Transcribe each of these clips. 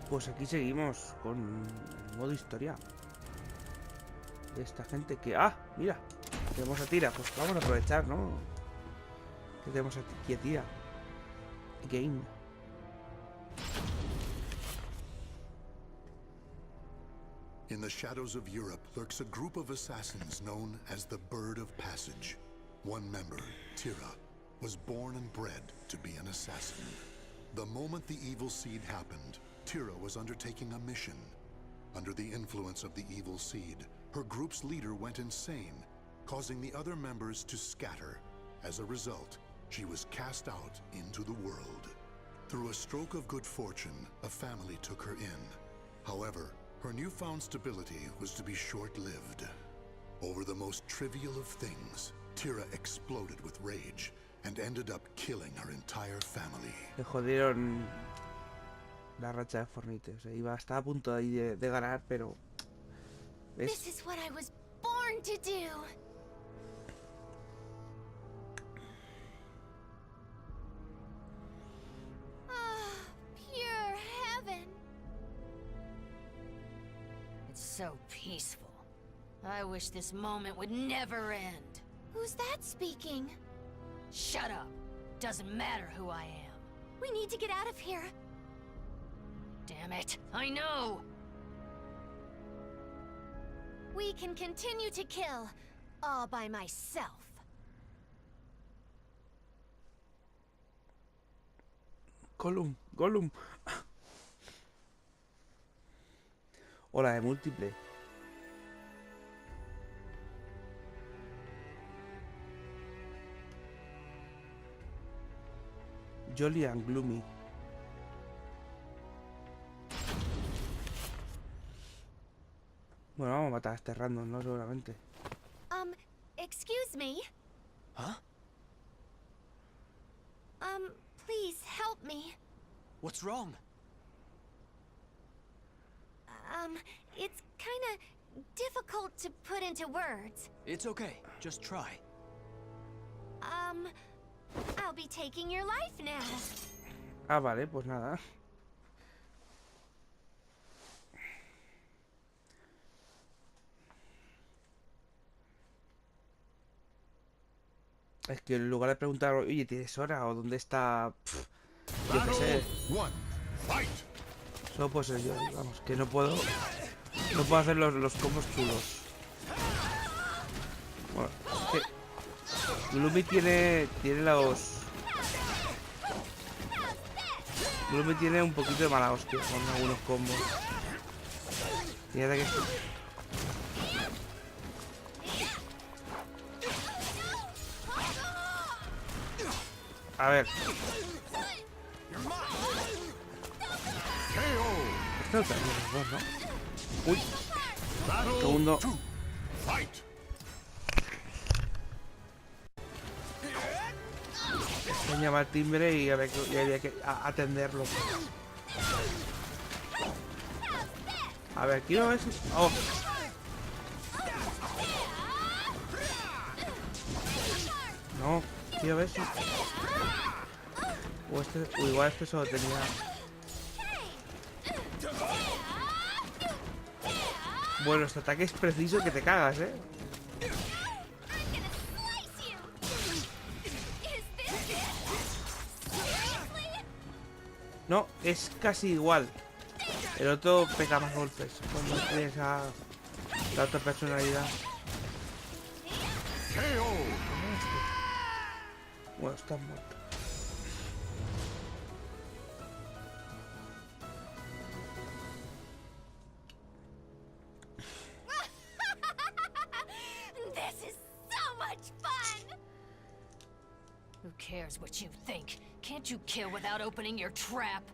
Pues aquí seguimos con el modo historia de esta gente que... ¡Ah! Mira, tenemos a Tira. Pues vamos a aprovechar, ¿no? Que tenemos aquí a Tira. Game. In the shadows of Europe lurks a group of assassins known as the Bird of Passage. One member, Tira, was born and bred to be an assassin. The moment the evil seed happened, Tira was undertaking a mission. Under the influence of the evil seed, her group's leader went insane, causing the other members to scatter. As a result, she was cast out into the world. Through a stroke of good fortune, a family took her in. However, her newfound stability was to be short-lived. Over the most trivial of things, Tira exploded with rage and ended up killing her entire family. Le jodieron la racha de Fornite. O sea, estaba a punto ahí de ganar, pero... ¿ves? This is what I was born to do. Pure heaven. It's so peaceful. I wish this moment would never end. Who's that speaking? Shut up. Doesn't matter who I am. We need to get out of here. Damn it. I know. We can continue to kill, all by myself. Gollum. Hola, de múltiple. Jolly and Gloomy. Bueno, vamos a matar a este random, ¿no? Seguramente. Excuse me. Huh? Please help me. What's wrong? It's kinda difficult to put into words. It's okay. Just try. I'll be taking your life now. Ah, vale, pues nada. Es que en lugar de preguntar, oye, ¿tienes hora? ¿O dónde está? Yo qué sé. Solo puedo ser yo, vamos, que no puedo hacer los combos chulos. Bueno, es que Gloomy tiene los... Gloomy tiene un poquito de mala hostia con algunos combos. Fíjate que... A ver. Esto también es dos, ¿no? Uy. Segundo. Voy a llamar al timbre y había que atenderlo. A ver, quiero ver si... ¡Oh! No, quiero ver si... O igual este solo tenía... Bueno, este ataque es preciso que te cagas, ¿eh? No, es casi igual. El otro pega más golpes cuando tienes a la otra personalidad. Bueno, está muerto. This is so much fun! Who cares what you think? Can't you kill without opening your trap?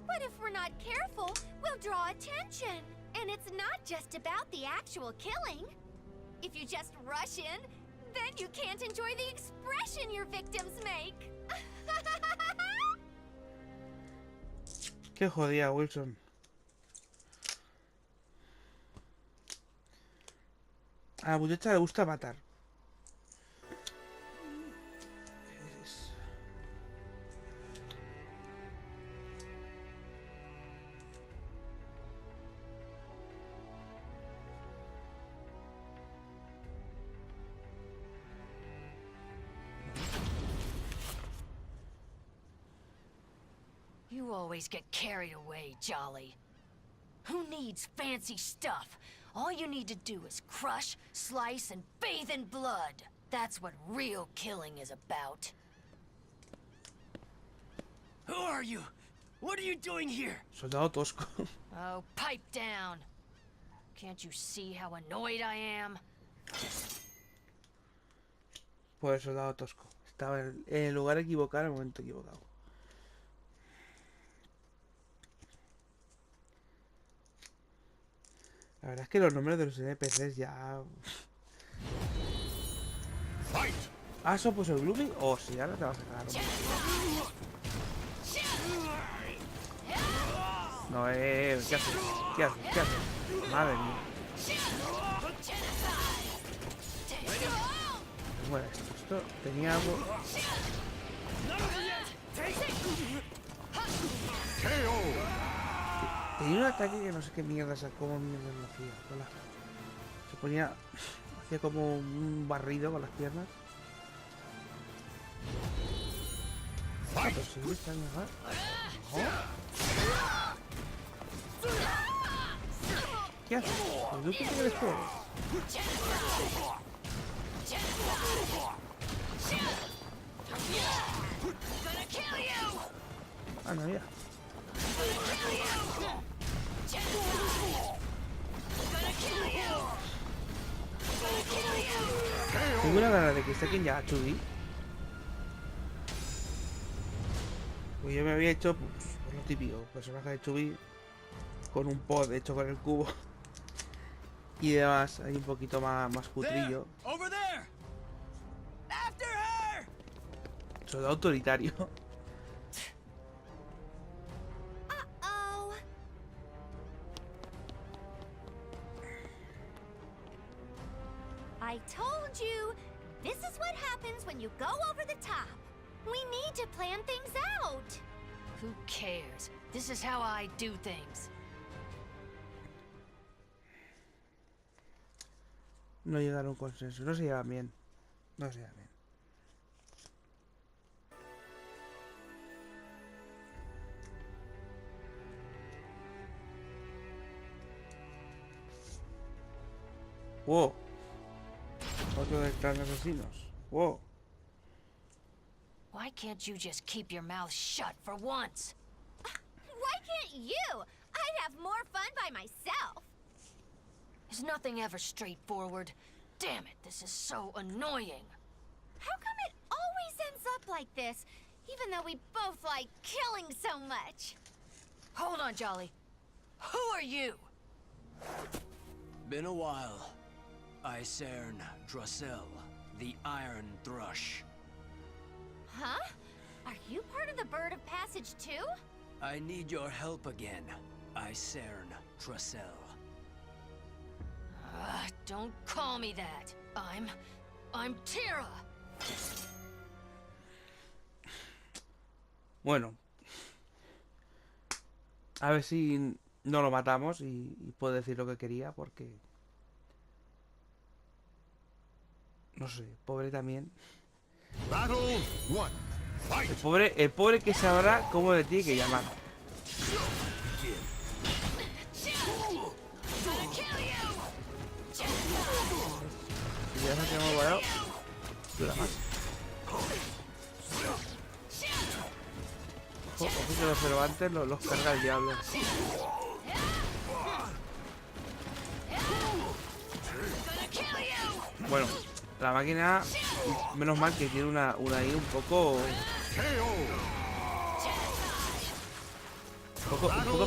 But if we're not careful, we'll draw attention. And it's not just about the actual killing. If you just rush in, then you can't enjoy the expression your victims make. Qué jodida, Wilson. A la muchacha le gusta matar. You always get carried away, Jolly. Who needs fancy stuff? All you need to do is crush, slice, and bathe in blood. That's what real killing is about. Who are you? What are you doing here? Soldado tosco. Oh, pipe down. Can't you see how annoyed I am? Pues soldado tosco. Estaba en el lugar equivocado, en el momento equivocado. La verdad es que los nombres de los NPCs ya... Ah, ¿eso pues el Blooming? Oh, sí, ahora te vas a cagar. No, ¿qué haces? ¿Qué haces? ¿Qué haces? Madre mía. Bueno, esto tenía algo... Tenía un ataque que no sé qué mierda sacó, cómo mierda lo hacía. Se ponía... Hacía como un barrido con las piernas. Ah, pero sí, está mejor. ¿Qué haces? ¿El duque te crees que eres? Anda, mira. Tengo una gana de que saquen ya a Chubby. Pues yo me había hecho pues, lo típico, personaje de Chubby con un pod hecho con el cubo y demás, hay un poquito más cutrillo. Over there. After her. Soy autoritario. Uh-oh. I told you, this is what happens when you go over the top. We need to plan things out. Who cares? This is how I do things. No llegaron a un consenso, no se llevan bien. No se llevan bien. Wow. Otro del clan de asesinos. Wow. Why can't you just keep your mouth shut for once? Why can't you? I'd have more fun by myself. Is nothing ever straightforward? Damn it, this is so annoying. How come it always ends up like this, even though we both like killing so much? Hold on, Jolly. Who are you? Been a while. Icern Drossel, the Iron Thrush. Huh? Are you part of the Bird of Passage too? I need your help again, Icern Drossel. Don't call me that. I'm Tira. Bueno. A ver si no lo matamos y puedo decir lo que quería porque... No sé, pobre también. El pobre que sabrá cómo le tiene que llamar. Y ya que hemos guardado. Dura más. Ojo que los Cervantes los carga el diablo. Bueno, la máquina, menos mal que tiene una I un poco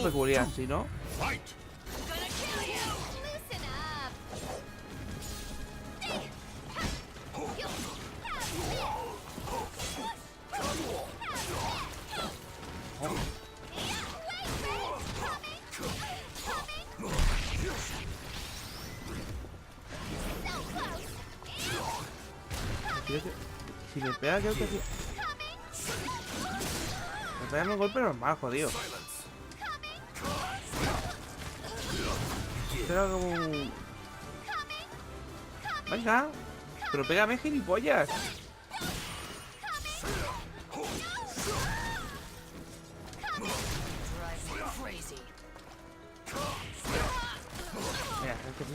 peculiar, ¿sí, no? Si me pega, creo que sí. Me pega un golpe normal, jodido. Pero como... Venga. Pero pégame, gilipollas.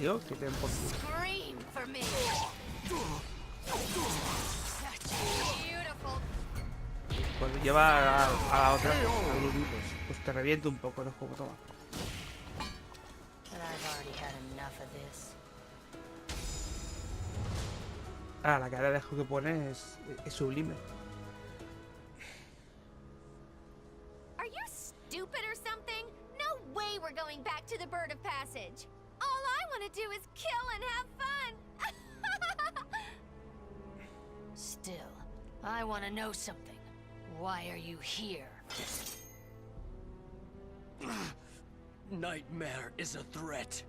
tío, que te den por culo. Scream for me. Such beautiful. Cuando lleva a la otra, pues, al Lumi, pues te reviento un poco, ¿no? Como toma. But I've already had enough of this. Ah, la cara de ajo que pone es sublime. Are you stupid or something? No way we're going back to the Bird of Passage. All I want to do is kill and have fun. Still, I want to know something. Why are you here? Nightmare is a threat.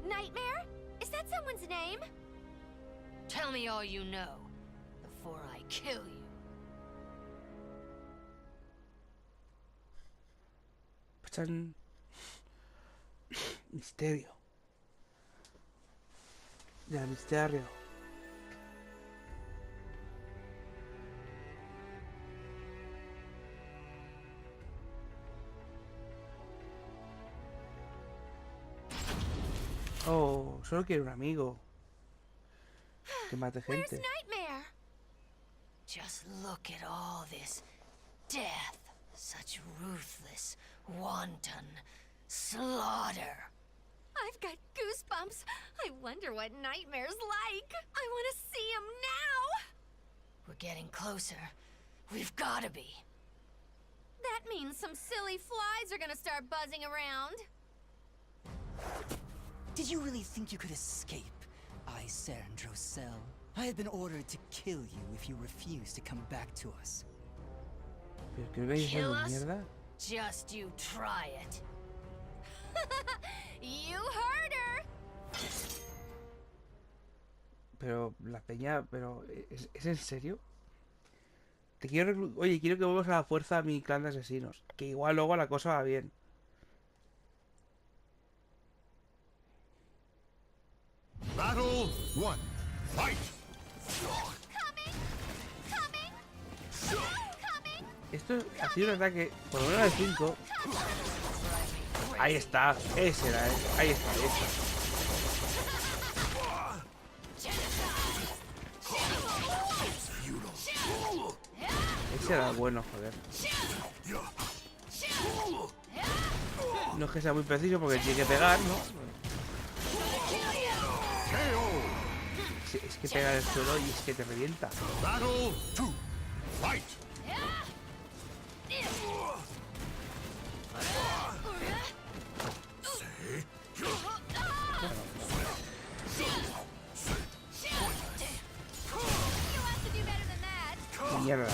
Nightmare? Is that someone's name? Tell me all you know before I kill you. Pachan. Misterio. Ya, misterio. Oh, solo quiero un amigo. Que mate Where's gente. Nightmare? Just look at all this death. Such ruthless, wanton slaughter. I've got goosebumps. I wonder what Nightmare's like. I want to see him now. We're getting closer. We've got to be. That means some silly flies are gonna start buzzing around. Did you really think you could escape, esperando? I had been ordered to kill you if you refuse to come back to us. Pero que me vais a Kill hacer us? mierda. Just you try it. You heard her. Pero la peña, pero ¿es en serio? Te quiero Oye, quiero que vuelvas a la fuerza a mi clan de asesinos. Que igual luego la cosa va bien. Battle 1. Fight! Coming. Esto ha sido un ataque, por lo menos de 5. Ahí está, ese era, ahí está, ese era bueno, joder. No es que sea muy preciso porque tiene que pegar, ¿no? Es que pega en el suelo y es que te revienta. Battle 2. Fight! You have to do better than that. Mierda.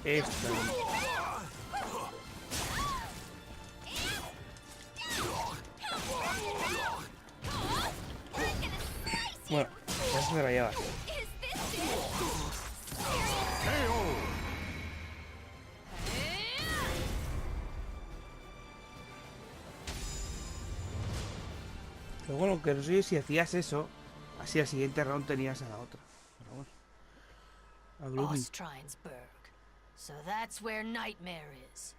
Esto. Bueno, ya se me la llevas. Is this it? Pero bueno, que no sé si hacías eso, así al siguiente round tenías a la otra. Pero bueno. A Gloomy. Ostrheinsburg. So that's where Nightmare is.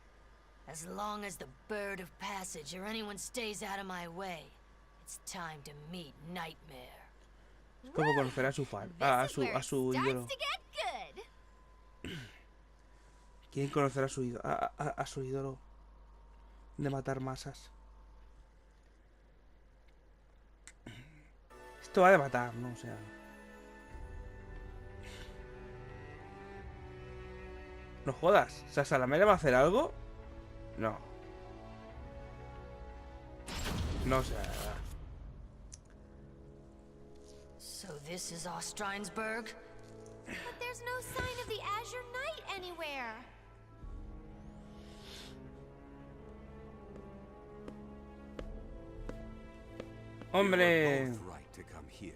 As long as the Bird of Passage or anyone stays out of my way, it's time to meet Nightmare. Es como conocer a su fan, a su ídolo. Starts to get good. Quieren conocer a su ídolo, a su ídolo de matar masas. Esto va de matar, ¿no? O sea. No jodas. O sea, ¿Salamela va a hacer algo? No. No, o sea. So this is Ostrheinsburg? But there's no sign of the Azure Knight anywhere. Hombre. Both right to come here.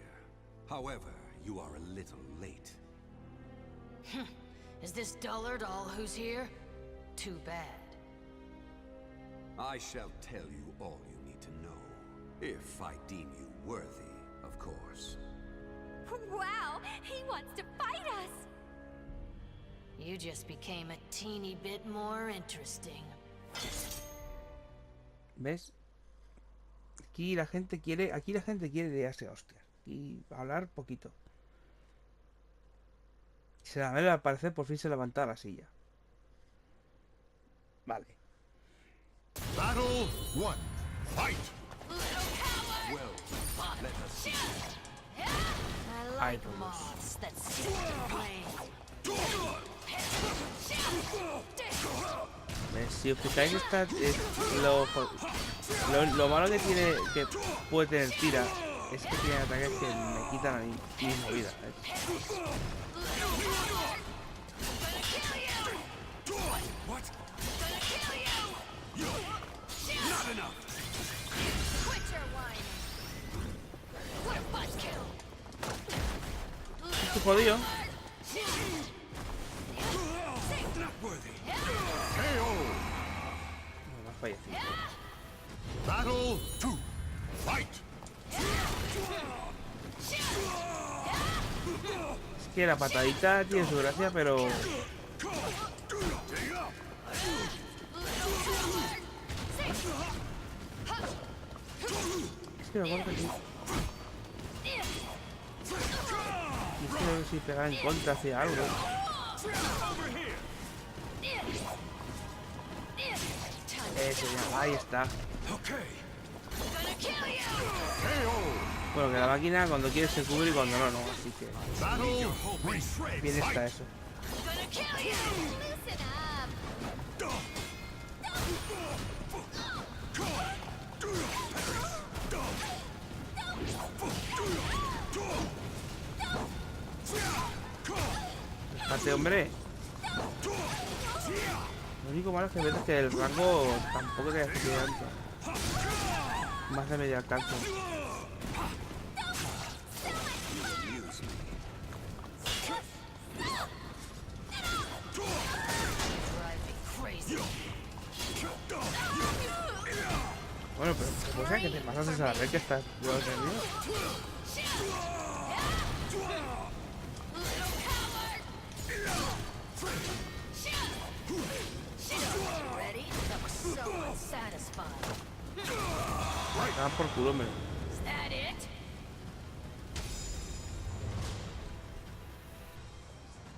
However, you are a little late. Is this dullard all who's here? Too bad. I shall tell you all you need to know. If I deem you worthy, of course. Wow, he wants to fight us. You just became a teeny bit more interesting. ¿Ves? Aquí la gente quiere liarse a hostias. Y hablar poquito. Se la ve al parecer por fin se levanta la silla. Vale. Battle 1. Fight! Well, let us see. I like vamos. moths that stick to flame. ¿Ves? Si os fijáis, esta es lo malo que tiene, que puede tener Tira, es que tiene ataques que me quitan a mí mismo vida. Not enough! Quit your whining. What a buzzkill! Estoy jodido. Not worthy! KO! No, me ha fallecido. Battle 2. Fight! Es que la patadita tiene su gracia, pero... Es que me acuerdo que... Quisiera si pegar en contra hacia algo. Eso ya, ahí está. Okay. Bueno, que la máquina cuando quiere se cubre y cuando no, no. Así que Battle 3. bien está eso. Loosen up. Despate, hombre. Lo único malo es que ves que el rango tampoco te hace tanto. Más de medio alcance. Bueno, pero pues ya que te pasas a ver que estás yo nervioso. Ready? That was so unsatisfying. Ah, por culo, hombre. Is that it?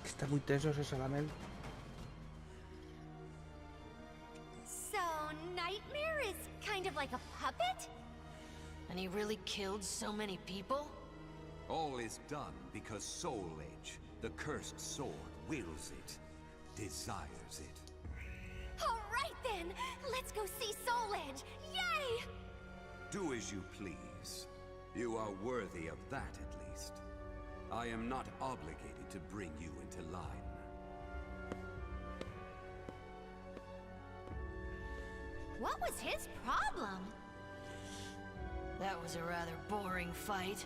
Está muy tenso ese salamel. So, Nightmare is kind of like a puppet? And he really killed so many people? All is done because Soul Edge, the cursed sword, wills it, desires it. All right then, let's go see Soul Edge. Yay! Do as you please. You are worthy of that at least. I am not obligated to bring you into line. What was his problem? That was a rather boring fight.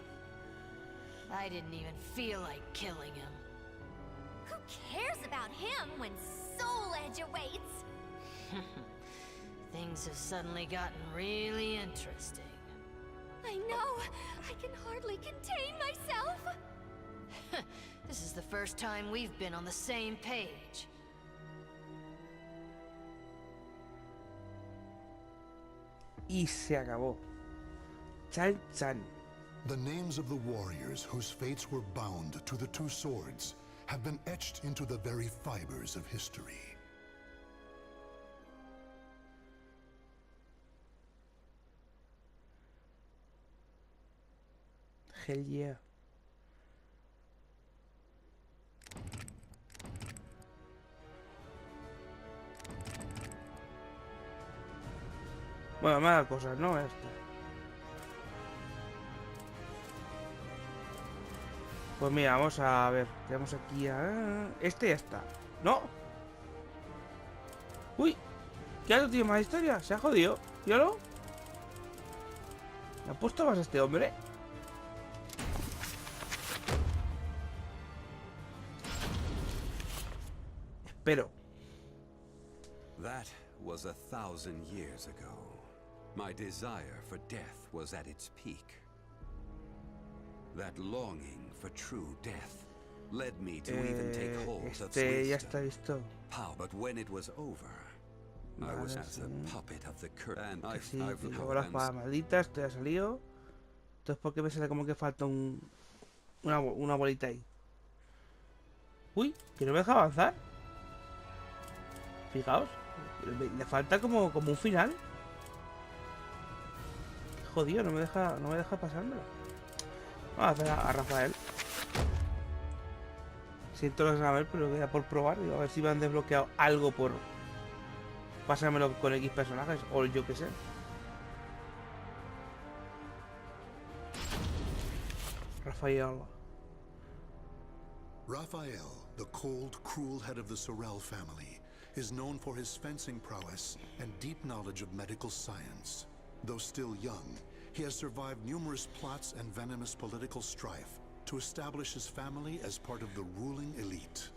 I didn't even feel like killing him. Who cares about him when Soul Edge awaits? Things have suddenly gotten really interesting. I know. I can hardly contain myself. This is the first time we've been on the same page. Y se acabó. Chan chan. The names of the warriors whose fates were bound to the two swords have been etched into the very fibers of history. Hell yeah. Bueno, más cosas, ¿no? Esto. Pues mira, vamos a ver. Tenemos aquí a... Este ya está. ¡No! ¡Uy! ¿Qué otro tiene más historia? Se ha jodido. ¿Yolo? ¿Le ha puesto más a este hombre? Espero. That was 1,000 years ago. My desire for death was at its peak. That longing for true death led me to even take hold of Este ya está wisdom. visto. Power, but when it was over, I was Vale, as sí. a puppet of the curse, and Que sí, I've luego las espadas malditas, te ha salido. Entonces, ¿por qué me sale como que falta una bolita ahí? Uy, que no me deja avanzar. Fijaos, le falta como un final. Qué jodido, no me deja pasármelo. Vamos a hacer a Rafael. Siento lo que saber, pero queda por probar. Digo, a ver si me han desbloqueado algo por pasármelo con X personajes, o yo que sé. Rafael. Raphael, the cold, cruel head of the Sorel family, is known for his fencing prowess and deep knowledge of medical science. Though still young, he has survived numerous plots and venomous political strife to establish his family as part of the ruling elite.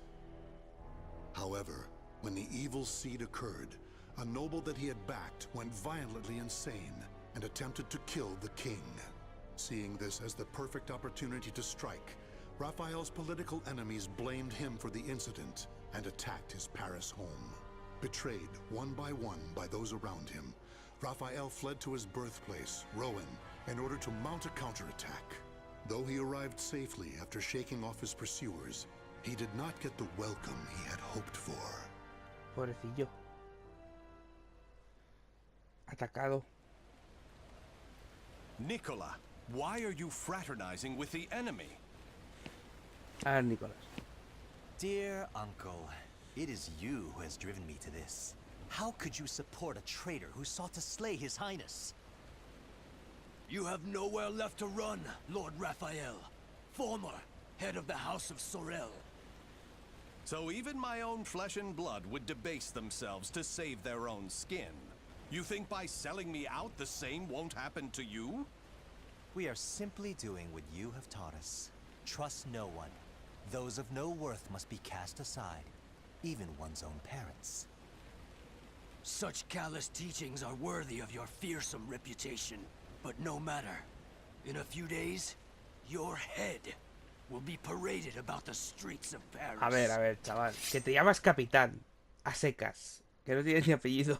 However, when the evil seed occurred, a noble that he had backed went violently insane and attempted to kill the king. Seeing this as the perfect opportunity to strike, Raphael's political enemies blamed him for the incident and attacked his Paris home. Betrayed one by those around him, Raphael fled to his birthplace, Rouen, in order to mount a counterattack. Though he arrived safely after shaking off his pursuers, he did not get the welcome he had hoped for. Pobrecillo. Atacado. Nicola, why are you fraternizing with the enemy? A ver, Nicolás. Dear uncle, it is you who has driven me to this. How could you support a traitor who sought to slay his highness? You have nowhere left to run, Lord Raphael, former head of the House of Sorel. So even my own flesh and blood would debase themselves to save their own skin. You think by selling me out the same won't happen to you? We are simply doing what you have taught us. Trust no one. Those of no worth must be cast aside, even one's own parents. Such callous teachings are worthy of your fearsome reputation. But no matter. In a few days, your head will be paraded about the streets of Paris. A ver, chaval. Que te llamas capitán. A secas. Que no tienes ni apellido.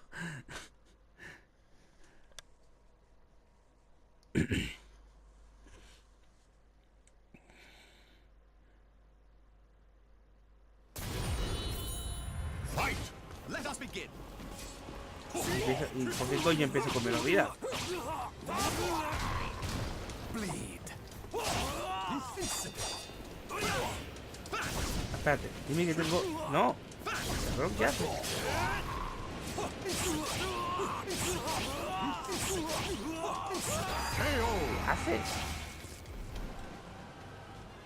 Fight! Let us begin. ¿Y por qué coño empiezo con menos vida? Bleed. Espérate, dime que tengo... No. Cabrón, ¿qué haces? ¿Qué haces?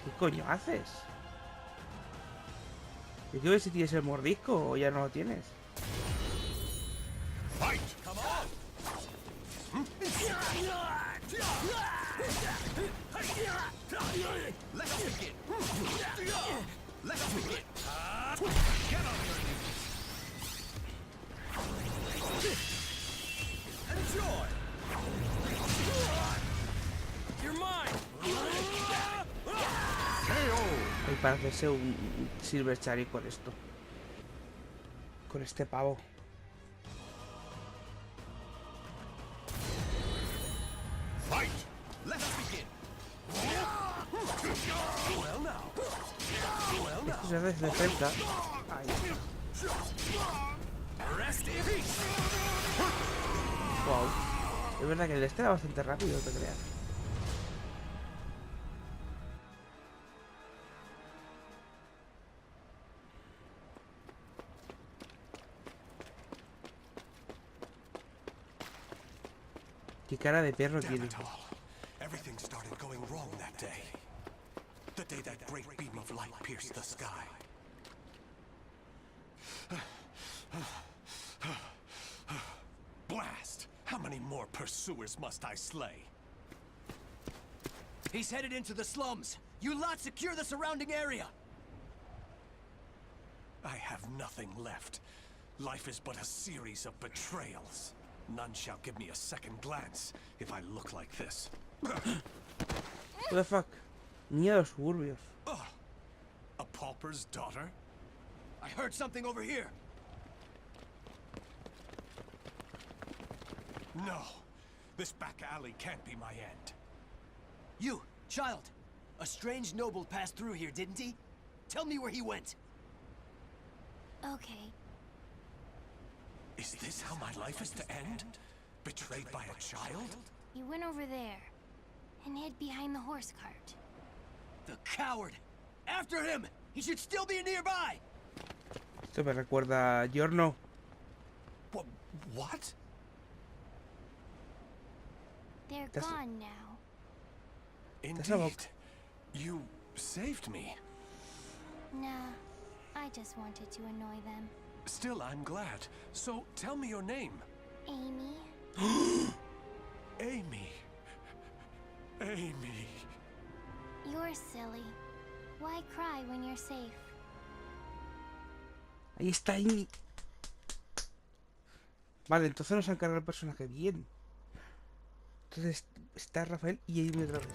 ¿Qué coño haces? Yo quiero ver si tienes el mordisco o ya no lo tienes. Fight! Come on! Let us begin. Let us begin. Get on your knees. Enjoy. You're mine. Hay para hacerse un Silver Cherry con esto. Con este pavo. Fight! Let us begin. Well now. Well now. Esto se hace de cerca. Ahí. Rest in peace. Wow. Es verdad que el este era bastante rápido, no te creas. Qué cara de perro Damn tiene. it all. Everything started going wrong that day. The day that great beam of light pierced the sky. Blast! How many more pursuers must I slay? He's headed into the slums. You lot secure the surrounding area. I have nothing left. Life is but a series of betrayals. None shall give me a second glance if I look like this. What the fuck? Niña de los suburbios. A pauper's daughter? I heard something over here. No. This back alley can't be my end. You, child. A strange noble passed through here, didn't he? Tell me where he went. Okay. Is this how my life is to end? Betrayed by a child? He went over there and hid behind the horse cart. The coward! After him! He should still be nearby! Esto me recuerda a Giorno. What? They're That's- gone now. Indeed. You saved me. Nah, I just wanted to annoy them. Still, I'm glad. So, tell me your name. Amy? Amy. Amy. You're silly. Why cry when you're safe? Ahí está Amy. Vale, entonces nos han cargado el personaje bien. Entonces está Rafael y Amy otra vez.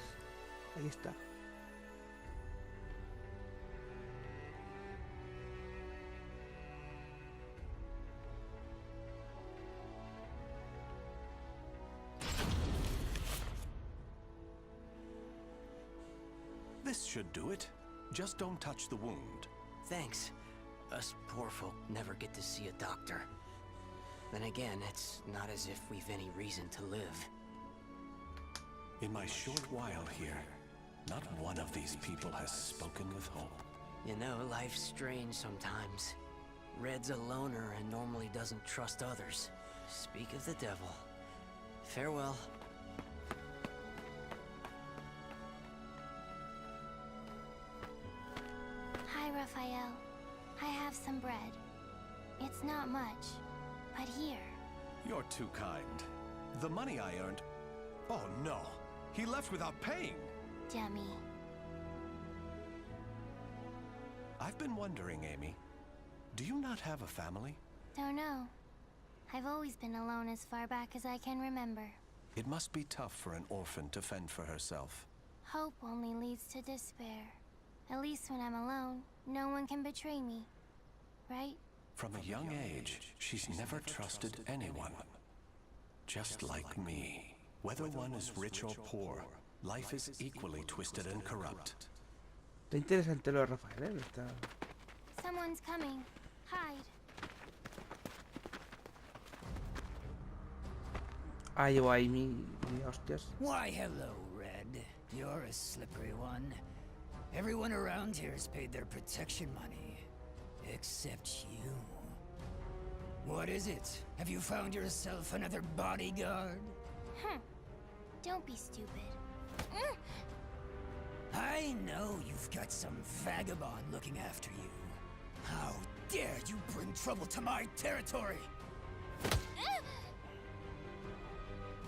Ahí está. This should do it. Just don't touch the wound. Thanks. Us poor folk never get to see a doctor. Then again, it's not as if we've any reason to live. In my short while here, not one of these people has spoken with hope. You know, life's strange sometimes. Red's a loner and normally doesn't trust others. Speak of the devil. Farewell. Hi, Raphael. I have some bread. It's not much, but here. You're too kind. The money I earned... Oh no! He left without paying! Dummy. I've been wondering, Amy. Do you not have a family? Don't know. I've always been alone as far back as I can remember. It must be tough for an orphan to fend for herself. Hope only leads to despair. At least when I'm alone, no one can betray me. Right? From a young age, she's never trusted anyone. Just like me. Whether one is rich or poor, life is equally twisted and corrupt. Está interesante lo de Rafael, ¿eh? Está... Someone's coming. Hide. Ah, llevo ahí mi hostias. Why, hello, Red. You're a slippery one. Everyone around here has paid their protection money. Except you. What is it? Have you found yourself another bodyguard? Don't be stupid. I know you've got some vagabond looking after you. How dare you bring trouble to my territory?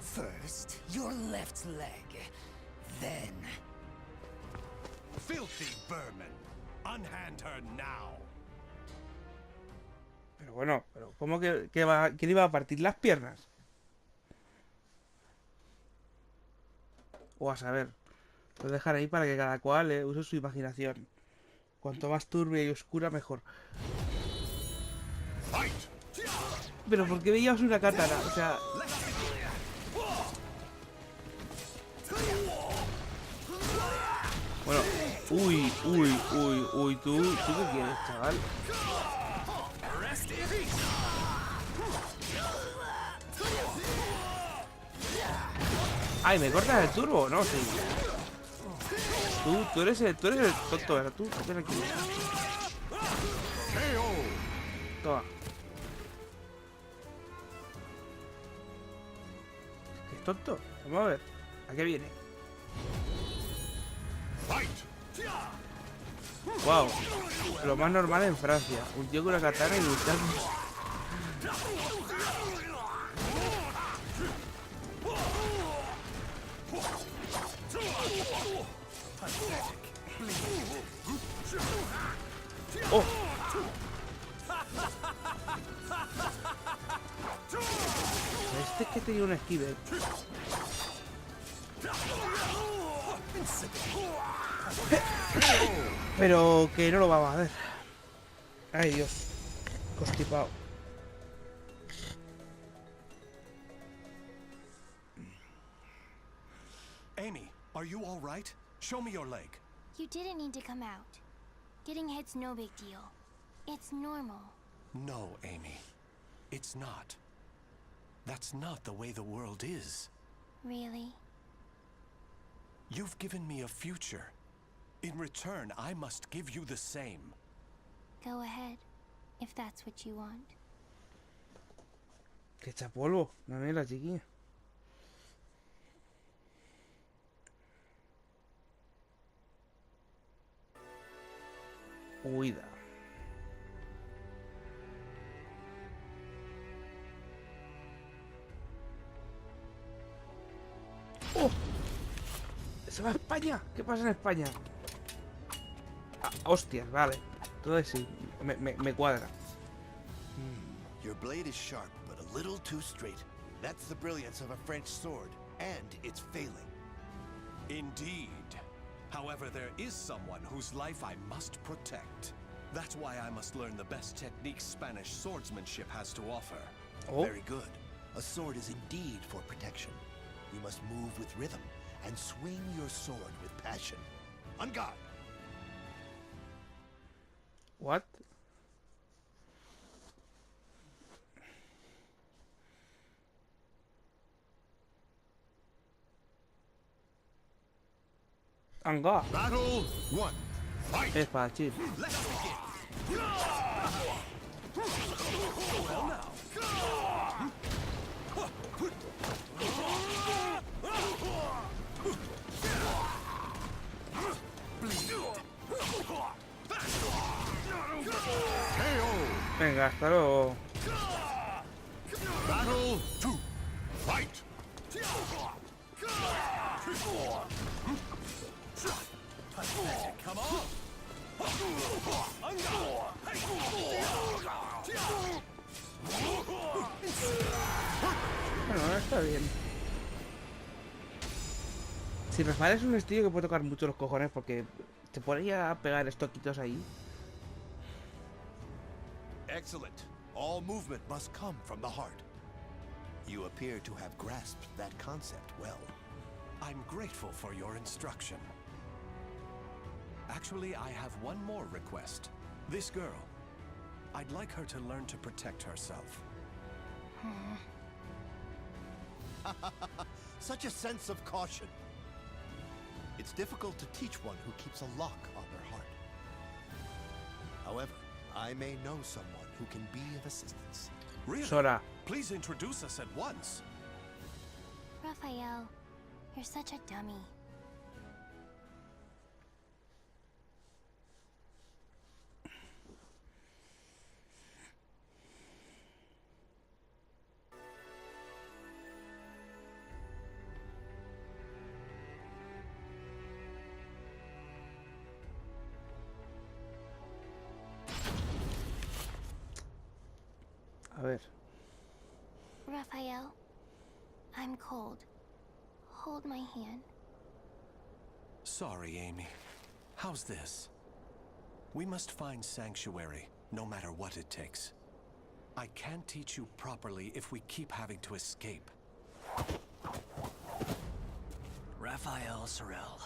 First, your left leg. Then... Filthy vermin! Unhand her now! Pero bueno, pero ¿cómo que quién iba a partir las piernas? O a saber. Lo dejar ahí para que cada cual use su imaginación. Cuanto más turbia y oscura, mejor. Pero ¿por qué veíamos una katana? O sea... Bueno, uy, ¿tú qué quieres, chaval? Ay, ¿me cortas el turbo? No, sí. Tú eres el tonto, ¿verdad? Tú, ven aquí. Toma. ¿Qué es tonto? Vamos a ver. ¿A qué viene? Wow. Lo más normal en Francia. Un tío con una katana y luchando. ¡Oh! Este es que tenía un esquive. Pero que no lo vamos a ver. Ay, Dios. Constipado. Amy, are you all right? Show me your leg. You didn't need to come out. Getting hit's no big deal. It's normal. No, Amy. It's not. That's not the way the world is. Really? You've given me a future. In return, I must give you the same. Go ahead, if that's what you want. Que echa polvo. No me la chiquilla. Huida. ¡Oh! ¡Se va a España! ¿Qué pasa en España? Ah, hostias, vale. Entonces sí, me cuadra. Your blade is sharp, but a little too straight. That's the brilliance of a French sword, and it's failing. Indeed. However, there is someone whose life I must protect. That's why I must learn the best techniques Spanish swordsmanship has to offer. Oh. Very good. A sword is indeed for protection. You must move with rhythm and swing your sword with passion. On guard! What? Anga. Battle 1. Fight! Espadachín. Venga, hasta luego. Battle 2. Fight! Come on! Bueno, está bien. Si Rafael es un estilo que puede tocar mucho los cojones porque te podría pegar estoquitos ahí. Excellent. All movement must come from the heart. You appear to have grasped that concept well. I'm grateful for your instruction. Actually, I have one more request. This girl. I'd like her to learn to protect herself. Such a sense of caution. It's difficult to teach one who keeps a lock on their heart. However, I may know someone who can be of assistance. Really? Sora. Please introduce us at once. Raphael, you're such a dummy. A ver. Raphael, I'm cold. Hold my hand. Sorry, Amy. How's this? We must find sanctuary, no matter what it takes. I can't teach you properly if we keep having to escape. Raphael Sorel,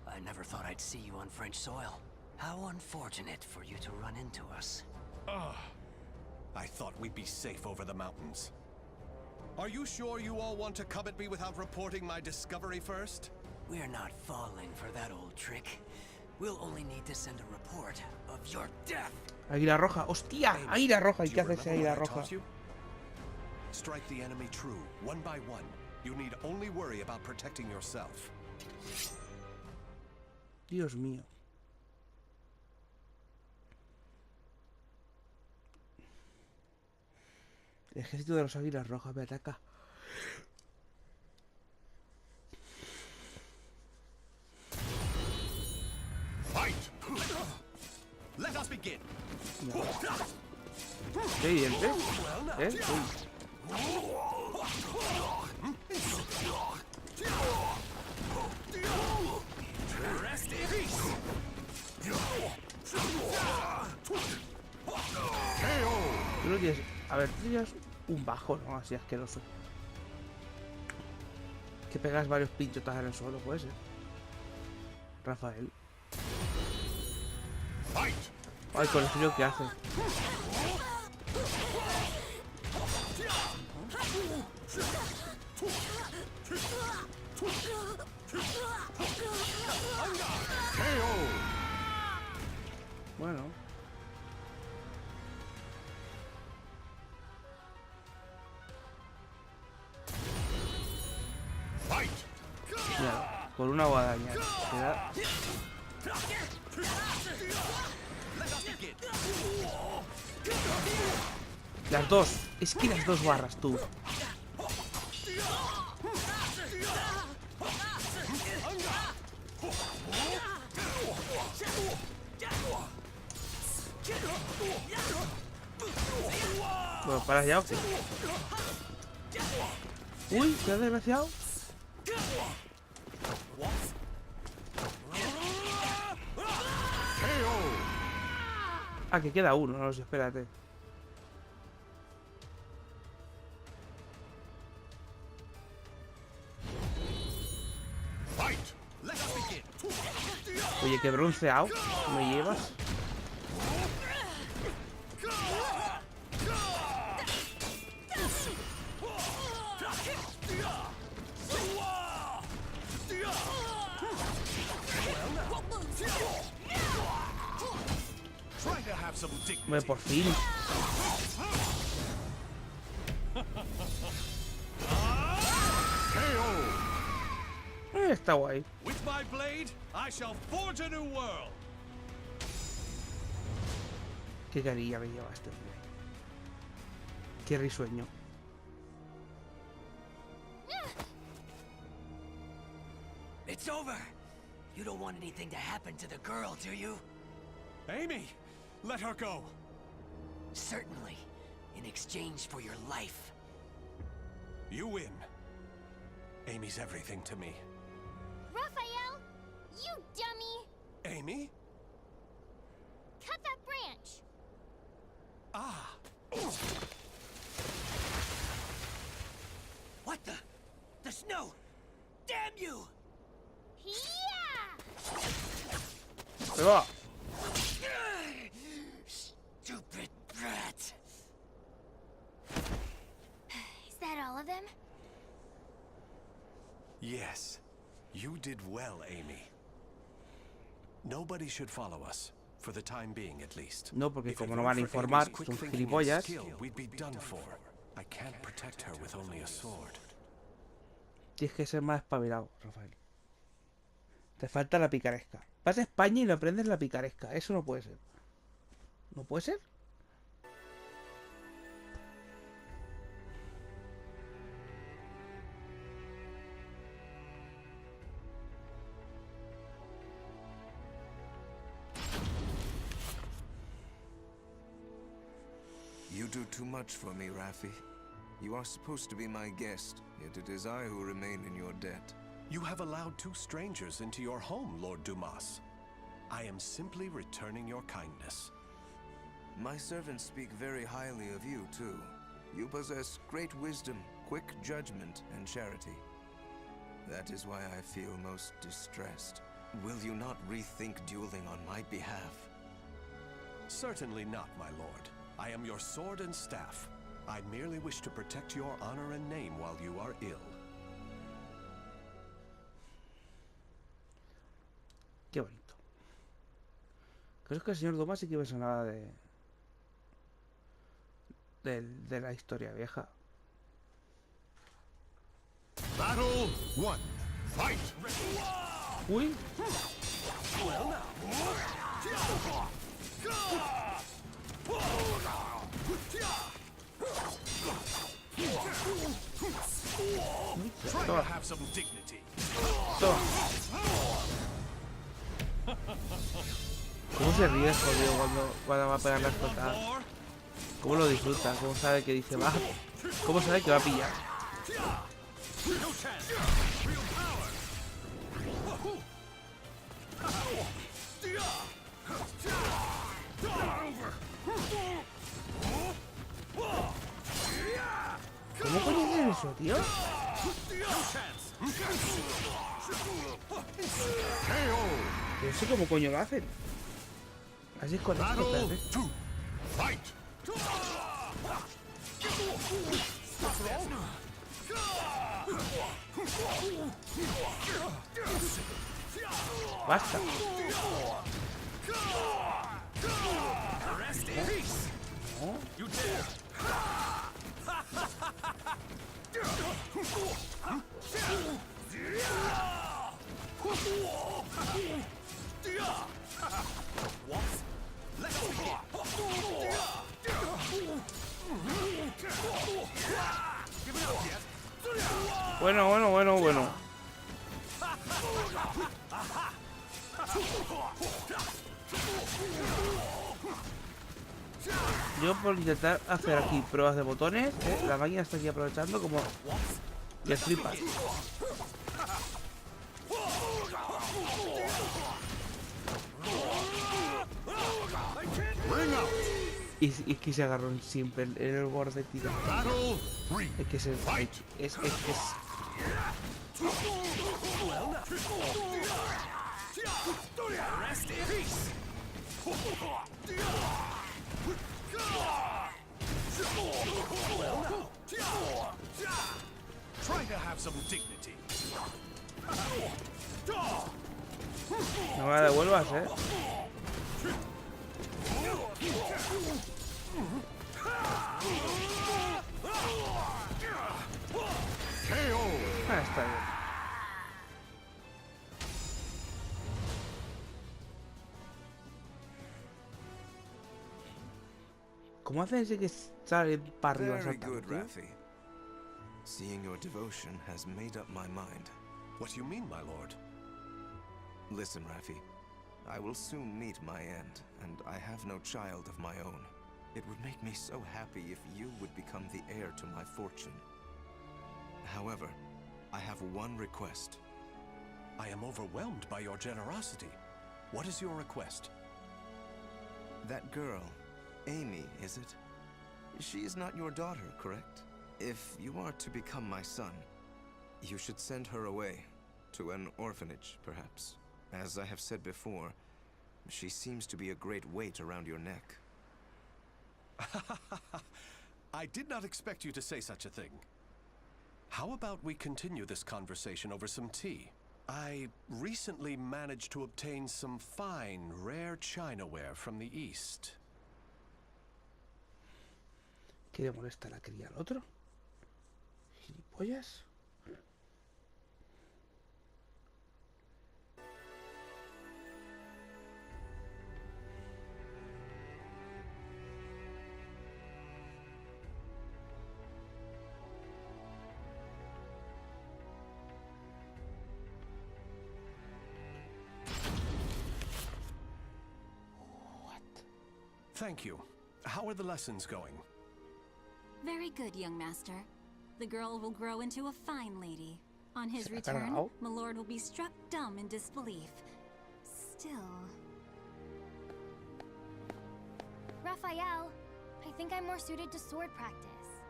I never thought I'd see you on French soil. How unfortunate for you to run into us. I thought we'd be safe over the mountains. Are you sure you all want to come at me without reporting my discovery first? We're not falling for that old trick. We'll only need to send a report of your death. Águila roja. ¡Hostia! Águila roja. ¿Y Do qué you hace ese remember águila what I roja? taught you? Strike the enemy true, one by one. You need only worry about protecting yourself. Dios mío. El ejército de los águilas rojas me ataca. Fight! Let us begin. ¿Qué dientes? Uy. Tú no tienes... A ver, tú tienes un bajo, ¿no? Así asqueroso. Que pegas varios pinchotas en el suelo, puede ser. Rafael. Ay, con el frío que hace. Bueno. Mira, con una guadaña. Las dos. Es que las dos barras, tú. Bueno, ¿paras ya o qué? Uy, qué desgraciado. Ah, que queda uno, no sé, espérate. Oye, qué bronceado me llevas. Hombre, por fin. Está guay. Qué carilla me lleva este hombre. Qué risueño. It's over. You don't want anything to happen to the girl, do you? Amy, let her go. Certainly, in exchange for your life. You win. Amy's everything to me. Raphael, you dummy! Amy? Cut that branch! Ah! What the? The snow! Damn you! Yeah! Se va. Stupid brat! Is that all of them? Yes. You did well, Amy. Nobody should follow us. For the time being, at least. No, porque If como it no weren't van a for informar, Amy's quick son thinking and gilipollas. skill, we'd be done for. I can't protect her with only a sword. Tienes que ser más espabilado, Rafael. Te falta la picaresca. Vas a España y no aprendes la picaresca. Eso no puede ser. ¿No puede ser? You do too much for me, Raffi. You are supposed to be my guest, yet it is I who remain in your debt. You have allowed two strangers into your home, Lord Dumas. I am simply returning your kindness. My servants speak very highly of you, too. You possess great wisdom, quick judgment, and charity. That is why I feel most distressed. Will you not rethink dueling on my behalf? Certainly not, my lord. I am your sword and staff. I merely wish to protect your honor and name while you are ill. Qué bonito. Creo que el señor Dumas sí que me sonaba de la historia vieja. Battle 1. Fight! Uy. Toma. Toma. ¿Cómo se ríe, jodido, cuando va a pegar las patadas? ¿Cómo lo disfruta? ¿Cómo sabe que dice va? ¿Cómo sabe que va a pillar? ¿Cómo coño hacen eso, tío? Yo sé cómo coño lo hacen. Así es correcto, espérate. Basta. Bueno. Yo por intentar hacer aquí pruebas de botones, la máquina está aquí aprovechando como le flipas. Y que se agarró siempre en el borde, tío. Es que es No me la devuelvas, está bien. ¿Cómo hacen ese que sale para arriba Very good, saltando, tío? Raffi. Seeing your devotion has made up my mind. What do you mean, my lord? Listen, Raffi. I will soon meet my end, and I have no child of my own. It would make me so happy if you would become the heir to my fortune. However, I have one request. I am overwhelmed by your generosity. What is your request? That girl, Amy, is it? She is not your daughter, correct? If you are to become my son, you should send her away, to an orphanage, perhaps. As I have said before, she seems to be a great weight around your neck. I did not expect you to say such a thing. How about we continue this conversation over some tea? I recently managed to obtain some fine, rare chinaware from the East. ¿Quiere molestar a cría al otro? ¿Gilipollas? Thank you. How are the lessons going? Very good, young master. The girl will grow into a fine lady. On his ¿Se la ha return, cargado? my lord will be struck dumb in disbelief. Still... Raphael, I think I'm more suited to sword practice.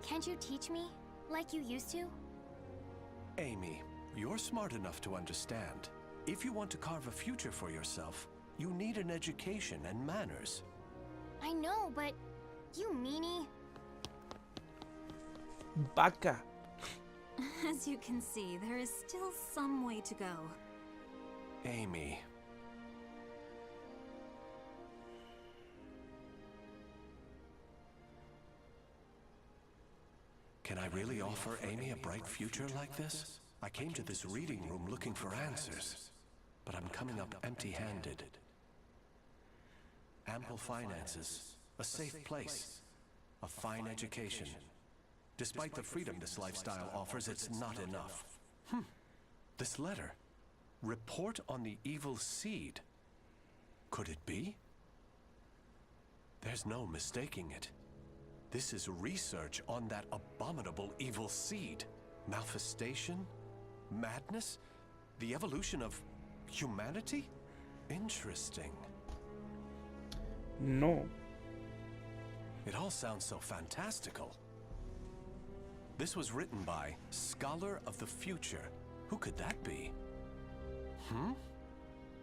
Can't you teach me, like you used to? Amy, you're smart enough to understand. If you want to carve a future for yourself, you need an education and manners. I know, but you meanie. Vaca. As you can see, there is still some way to go. Amy. Can I really offer Amy a bright future like this? I came to this reading room looking for answers, but I'm coming up empty-handed. Ample finances, a safe place, a fine education. Despite the freedom this lifestyle offers, it's not enough. This letter. Report on the evil seed. Could it be? There's no mistaking it. This is research on that abominable evil seed. Malfestation? Madness? The evolution of Humanity? Interesting. No. It all sounds so fantastical. This was written by Scholar of the Future. Who could that be?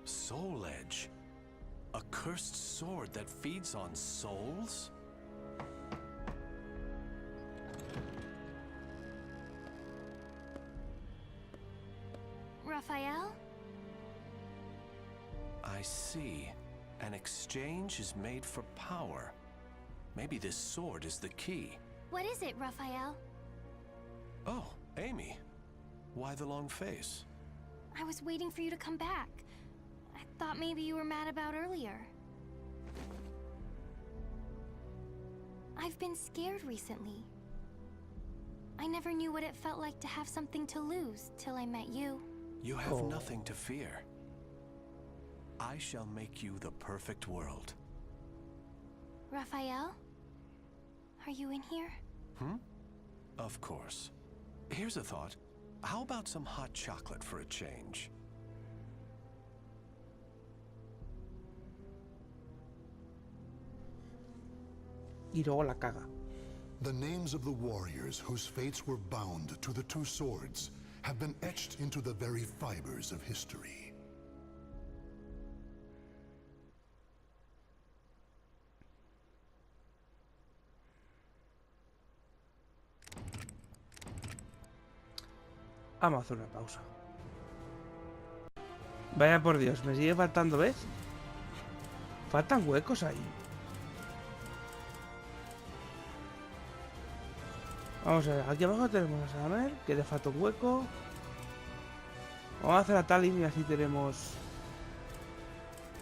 Soul Edge. A cursed sword that feeds on souls? Raphael? I see. An exchange is made for power. Maybe this sword is the key. What is it, Raphael? Oh, Amy. Why the long face? I was waiting for you to come back. I thought maybe you were mad about earlier. I've been scared recently. I never knew what it felt like to have something to lose till I met you. You have nothing to fear. I shall make you the perfect world. Raphael? Are you in here? Of course. Here's a thought. How about some hot chocolate for a change? Y luego la caga. The names of the warriors whose fates were bound to the two swords have been etched into the very fibers of history. Vamos a hacer una pausa. Vaya por Dios, me sigue faltando, ¿ves? Faltan huecos ahí. Vamos a ver, aquí abajo tenemos a Samer, que le falta un hueco. Vamos a hacer a Talim y así tenemos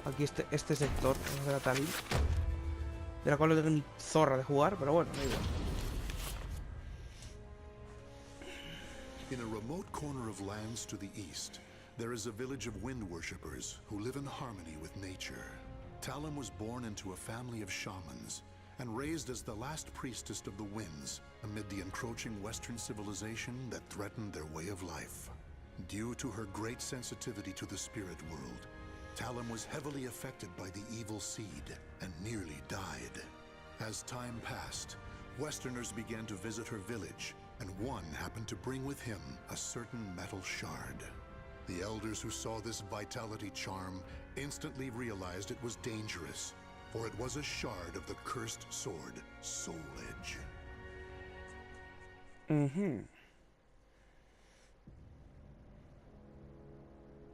aquí este sector. Vamos a hacer a Talim, de la cual no tengo ni zorra de jugar, pero bueno, da igual. In a remote corner of lands to the east, there is a village of wind worshippers who live in harmony with nature. Talim was born into a family of shamans and raised as the last priestess of the winds amid the encroaching Western civilization that threatened their way of life. Due to her great sensitivity to the spirit world, Talim was heavily affected by the evil seed and nearly died. As time passed, Westerners began to visit her village, and one happened to bring with him a certain metal shard. The elders who saw this vitality charm instantly realized it was dangerous, for it was a shard of the cursed sword, Soul Edge.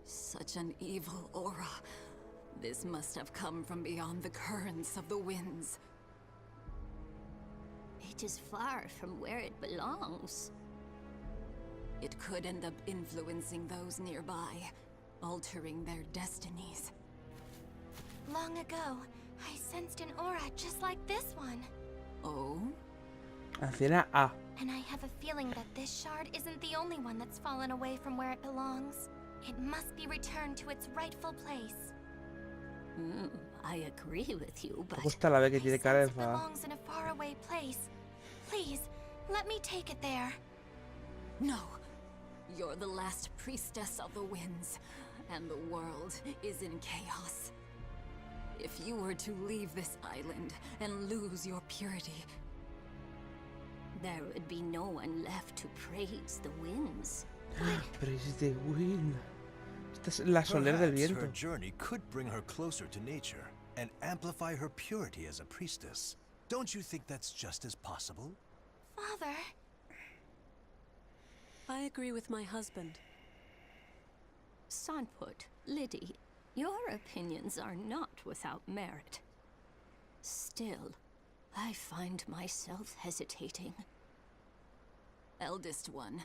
Such an evil aura. This must have come from beyond the currents of the winds. It is far from where it belongs. It could end up influencing those nearby, altering their destinies. Long ago, I sensed an aura just like this one. Oh? Anciana A. And I have a feeling that this shard isn't the only one that's fallen away from where it belongs. It must be returned to its rightful place. I agree with you, but Me gusta la vez que tiene cara de It enfadada. belongs in a faraway place. Please, let me take it there. No. You're the last priestess of the winds, and the world is in chaos. If you were to leave this island and lose your purity, there would be no one left to praise the winds. Praise the wind. Esta es la soler del Perhaps her viento. journey could bring her closer to nature and amplify her purity as a priestess. Don't you think that's just as possible? Father, I agree with my husband. Sanput, Liddy, your opinions are not without merit. Still, I find myself hesitating. eldest one,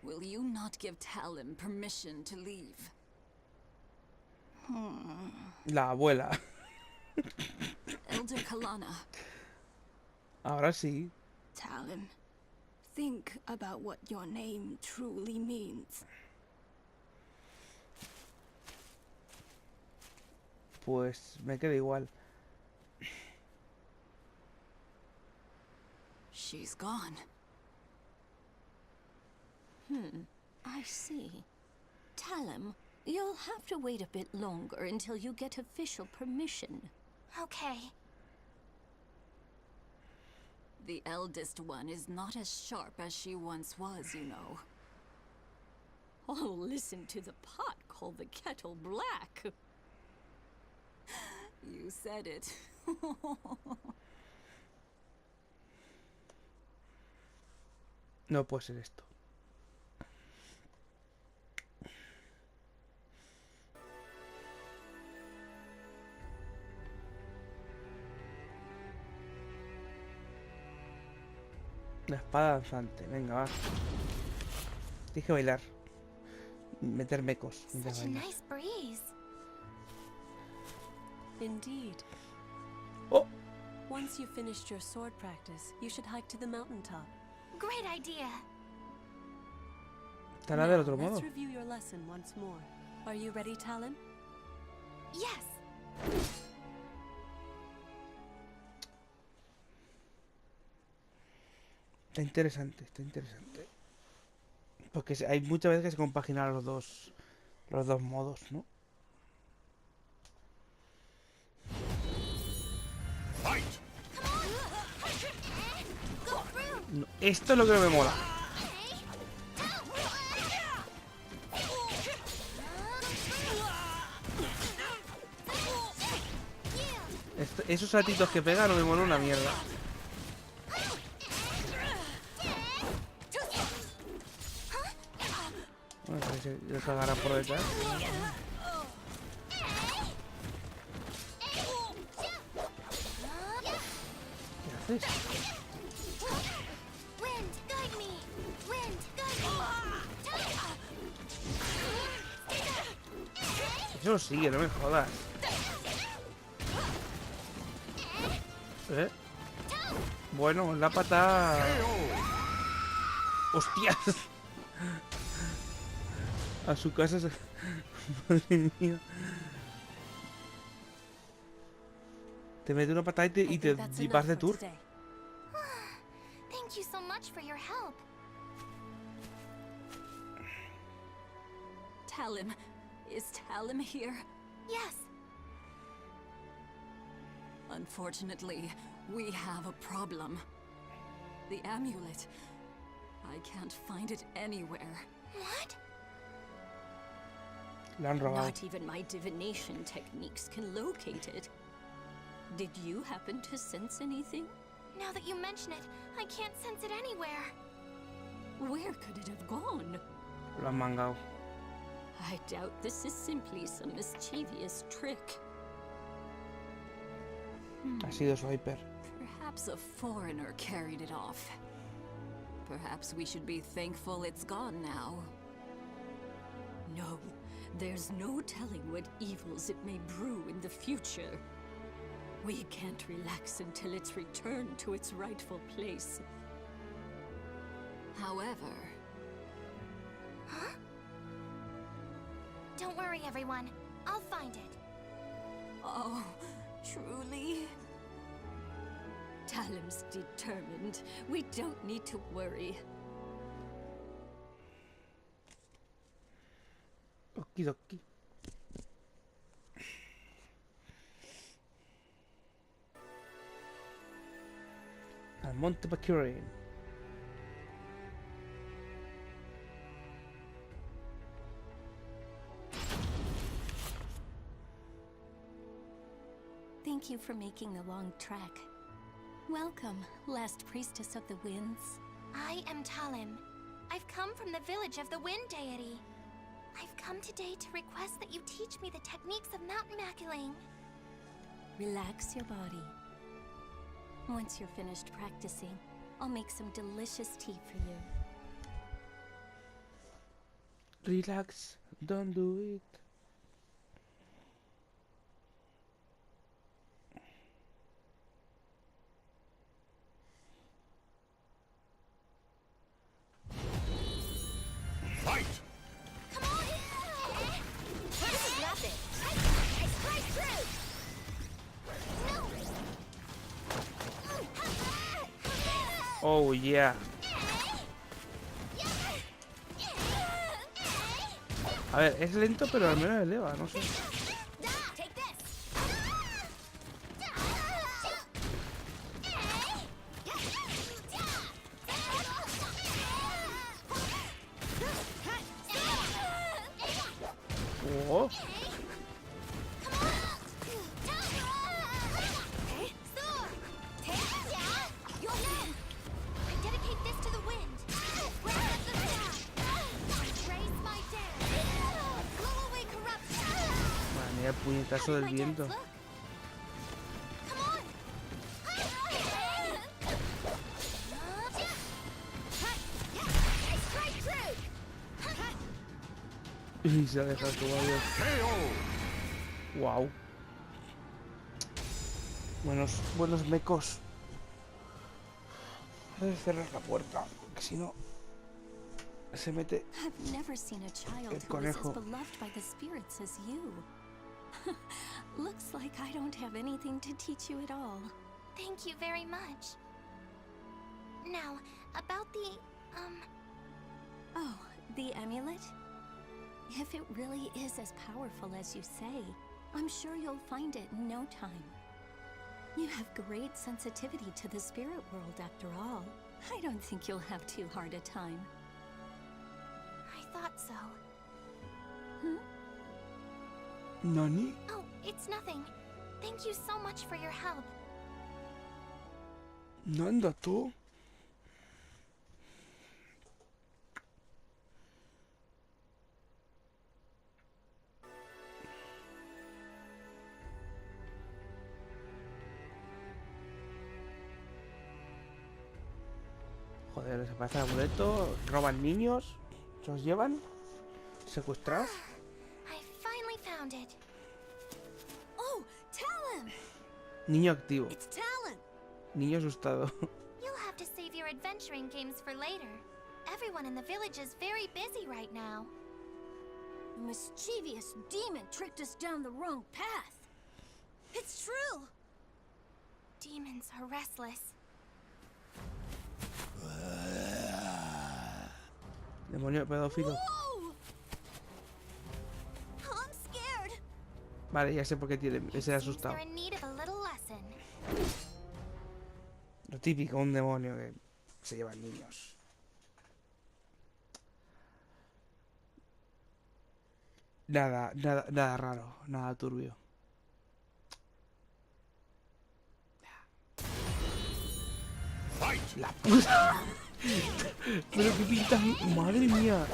will you not give Talim permission to leave? La abuela. Elder Kalana. Ahora sí. Talim, think about what your name truly means. Pues me queda igual. She's gone. I see. Talim, You'll have to wait a bit longer until you get official permission. Okay. The eldest one is not as sharp as she once was, you know. Oh, listen to the pot call the kettle black. You said it. No puede ser esto. La espada danzante, venga, va. Tienes que bailar. Meter mecos. mientras Such a bailas. nice breeze. Indeed. Oh! Once you've finished your sword practice, you should hike to the mountaintop. Great idea. Estará del otro modo. Let's review your lesson once more. Are you ready, Talon? Yes. Está interesante, está interesante. Porque hay muchas veces que se compaginan los dos modos, ¿no? No, esto es lo que me mola. Esos saltitos que pegan no me mola una mierda. Bueno, parece que lo cagará por detrás. ¿Qué haces? Eso lo sigue, no me jodas. Bueno, la patada. ¡Hostias! A su casa se... Madre mía. Te mete una patada y te vas de tour. Thank you so much for your help. Talon. Is Talon here? Yes. Unfortunately, we have a problem. The amulet. I can't find it anywhere. What? Not even my divination techniques can locate it. Did you happen to sense anything? Now that you mention it, I can't sense it anywhere. Where could it have gone? Lo han mangado. I doubt this is simply some mischievous trick. Ha sido su hyper. Perhaps a foreigner carried it off. Perhaps we should be thankful it's gone now. No, there's no telling what evils it may brew in the future. We can't relax until it's returned to its rightful place. However... Huh? Don't worry, everyone. I'll find it. Oh, truly? Talon's determined. We don't need to worry. Okidoki. Al Monte Mercury. Thank you for making the long trek. Welcome, last priestess of the winds. I am Talon. I've come from the village of the wind deity. I've come today to request that you teach me the techniques of mountain maculating. Relax your body. Once you're finished practicing, I'll make some delicious tea for you. Relax, don't do it. Fight! Come on! This is nothing. I strike through! No! Oh yeah. A ver, es lento, pero al menos eleva, no sé. Oh. Madre mía, el puñetazo del viento. Y se ha dejado como Dios. Wow. Buenos mecos. Voy a cerrar la puerta, porque si no se mete I've never seen a child el who is as conejo. beloved by the spirits as you. Looks like I don't have anything to teach you at all. Thank you very much. Now, about the, Oh, the amulet? If it really is as powerful as you say, I'm sure you'll find it in no time. You have great sensitivity to the spirit world after all. I don't think you'll have too hard a time. I thought so. ¿Nani? Oh, it's nothing. Thank you so much for your help. ¿No anda tú? Joder, desaparece el amuleto, roban niños, se los llevan, secuestrados. I finally found it. Oh, Talon! Niño activo, It's Talon! niño asustado. You'll have to save your adventuring games for later. Everyone in the village is very busy right now. The mischievous demon tricked us down the wrong path. It's true! Demons are restless. Demonio pedófilo. Whoa! I'm scared. Vale, ya sé por qué tiene ese asustado. They're in need of a little lesson. Lo típico, un demonio que se lleva niños. Nada raro, nada turbio. La puta. Pero qué pinta, madre mía.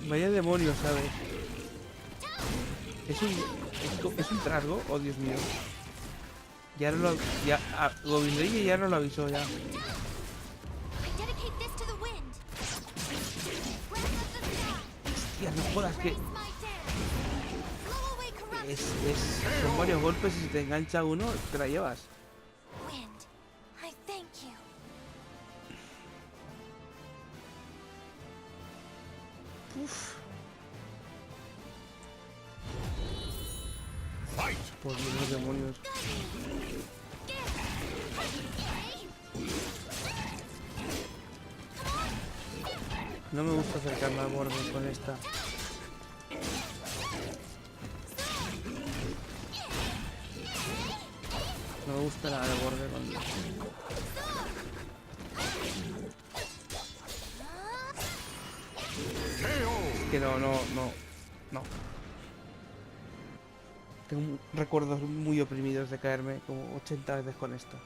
Vaya demonio, ¿sabes? ¿Es un trasgo? Oh, Dios mío. Ya no lo... Govindrilla ya no lo avisó ya. Hostia, no jodas que... Son varios golpes y si te engancha uno, te la llevas. Uf. Por Dios, los demonios. No me gusta acercarme al borde con esta. No me gusta nada el borde con... Es que no. Tengo recuerdos muy oprimidos de caerme como 80 veces con esto.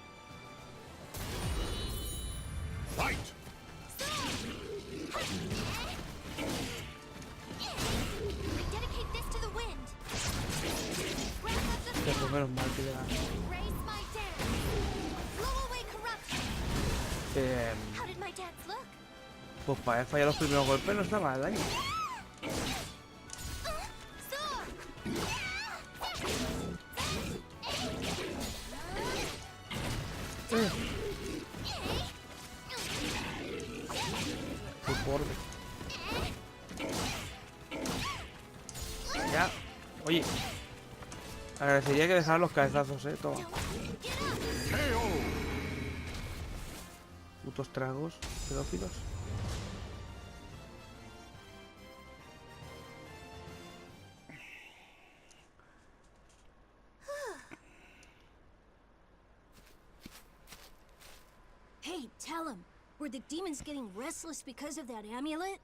Pero menos mal que ya... Pues para haber fallado los primeros golpes no está mal el daño. Ya. Oye. Agradecería que dejaran los cabezazos, toma. Putos tragos pedófilos. Hey, tell him. Were the demons getting restless because of that amulet?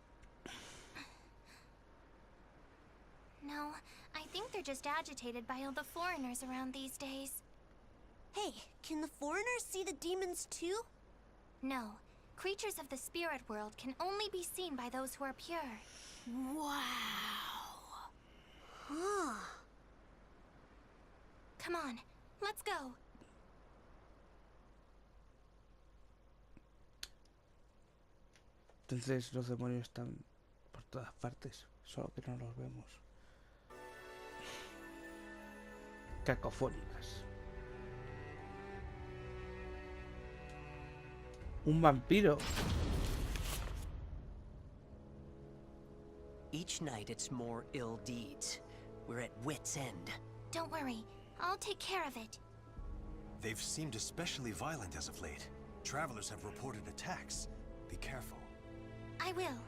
No, I think they're just agitated by all the foreigners around these days. Hey, can the foreigners see the demons too? No, creatures of the spirit world can only be seen by those who are pure. Wow. Huh. Come on, let's go. Entonces los demonios están por todas partes, solo que no los vemos. Cacofónicas. Un vampiro. Each night it's more ill deeds. We're at wit's end. Don't worry, I'll take care of it. They've seemed especially violent as of late. Travelers have reported attacks. Be careful. I will.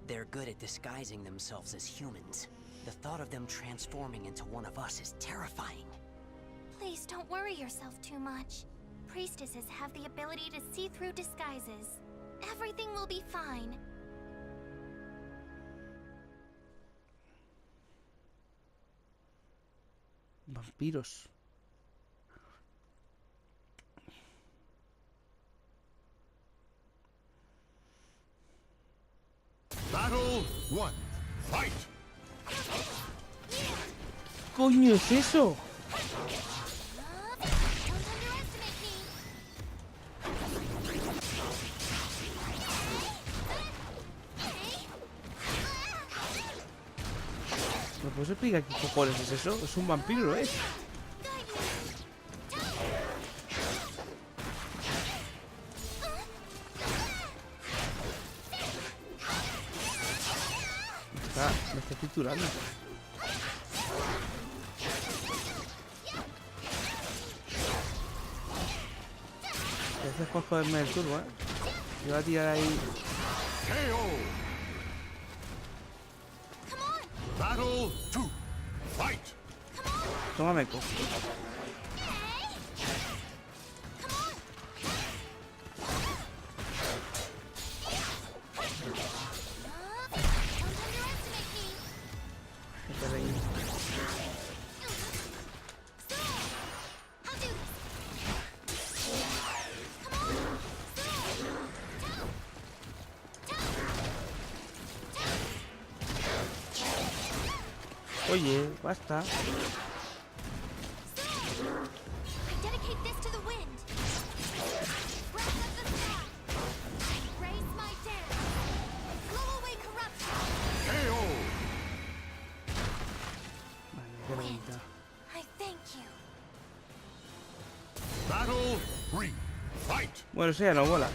They're good at disguising themselves as humans. The thought of them transforming into one of us is terrifying. Please don't worry yourself too much. Priestesses have the ability to see through disguises. Everything will be fine. Vampiros. Battle 1. Fight! ¿Qué coño es eso? ¿Me puedes explicar qué cojones es eso? Es un vampiro, ¿lo es? Me está triturando. Este es por joderme el turbo, ¿eh? Yo voy a tirar ahí. Battle 2. Fight! Toma meco. Oye, basta. Battle 3. Fight! Bueno, eso ya no mola.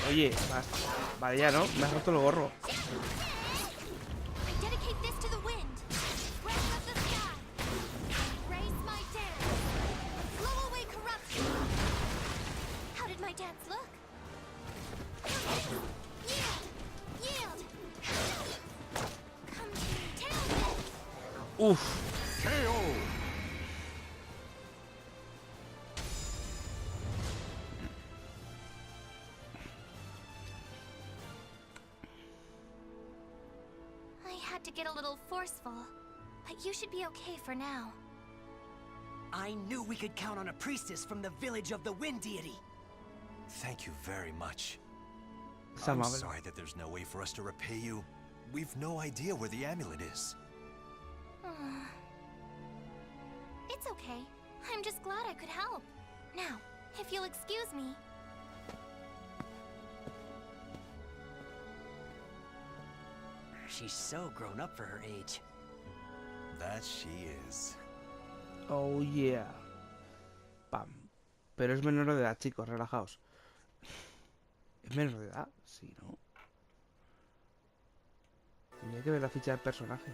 Oye, basta. Vale, ya no, me has roto el gorro. Uf. To get a little forceful, but you should be okay for now. I knew we could count on a priestess from the village of the wind deity. Thank you very much. I'm sorry that there's no way for us to repay you. We've no idea where the amulet is. It's okay. I'm just glad I could help. Now, if you'll excuse me. She's so grown up for her age. That she is. Oh yeah. Pam. Pero es menor de edad, chicos, relajaos. ¿Es menor de edad? Sí, ¿no? Tendría que ver la ficha del personaje.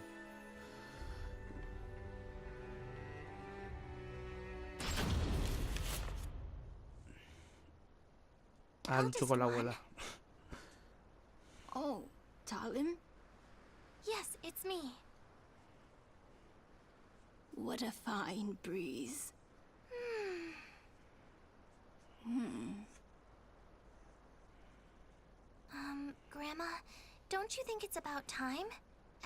Lucho con la abuela. Oh, Talim? Yes, it's me. What a fine breeze. Grandma, don't you think it's about time?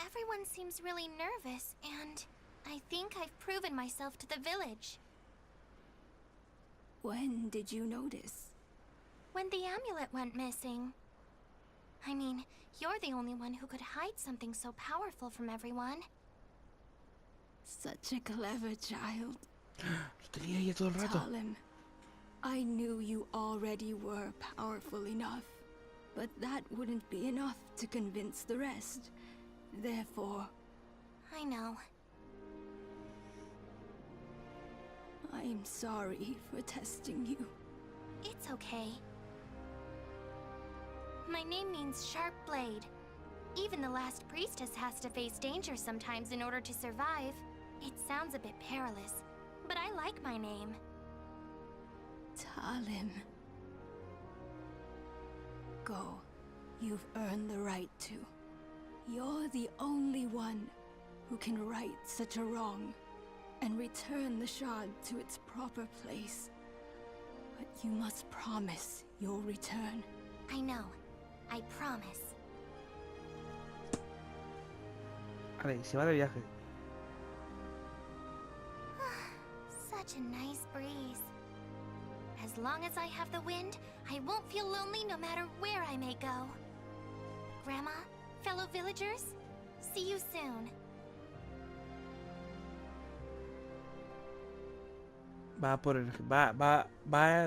Everyone seems really nervous, and I think I've proven myself to the village. When did you notice? When the amulet went missing. I mean, you're the only one who could hide something so powerful from everyone. Such a clever child. Lo tenía ya todo el rato. Talim, I knew you already were powerful enough, but that wouldn't be enough to convince the rest. Therefore, I know. I'm sorry for testing you. It's okay. My name means Sharp Blade. Even the last priestess has to face danger sometimes in order to survive. It sounds a bit perilous, but I like my name. Talim. Go. You've earned the right to. You're the only one who can right such a wrong and return the shard to its proper place. But you must promise you'll return. I know. I promise. Vale, se va de viaje. Such a nice breeze. As long as I have the wind, I won't feel lonely no matter where I may go. Grandma, fellow villagers, see you soon. Va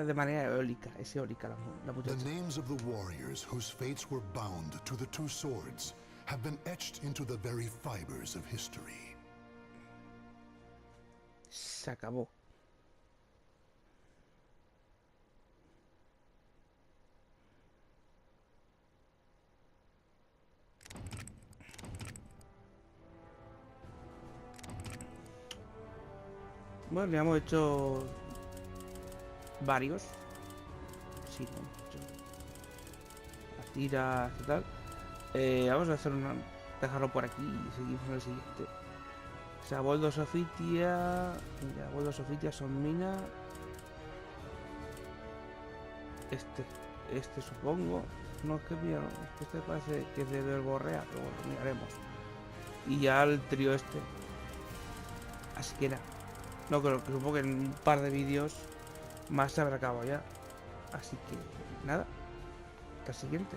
de manera eólica, es eólica la muchacha. The names of the warriors whose fates were bound to the two swords have been etched into the very fibers of history. Se acabó. Bueno, ya hemos hecho varios. Sí, lo hemos hecho. Las tiras y tal. Vamos a hacer dejarlo por aquí y seguimos en el siguiente. O sea, Boldo Sofitia. Mira, Boldo Sofitia son mina. Este supongo. No es que mira, es que este parece que es de Verborrea, pero bueno, miraremos. Y ya el trío este. Así que nada. No creo, que supongo que en un par de vídeos más se habrá acabado ya. Así que nada. Hasta el siguiente.